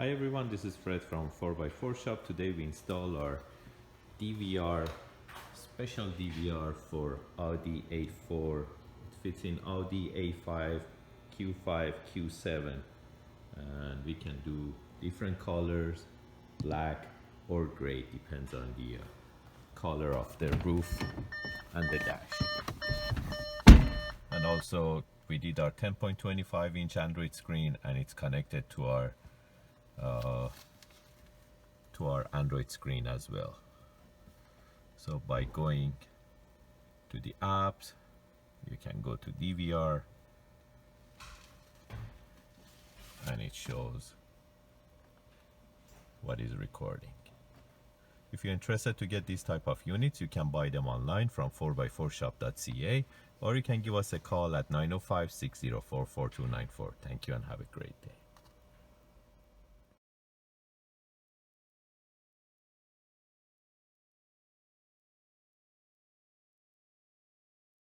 Hi everyone, this is Fred from 4x4 Shop. Today we install our DVR, special DVR for Audi A4. It fits in Audi A5, Q5, Q7, and we can do different colors, black or gray, depends on the color of the roof and the dash. And also we did our 10.25 inch Android screen, and it's connected to our Android screen as well. So by going to the apps, you can go to DVR and it shows what is recording. If you're interested to get these type of units, you can buy them online from 4x4shop.ca, or you can give us a call at 905-604-4294. Thank you and have a great day.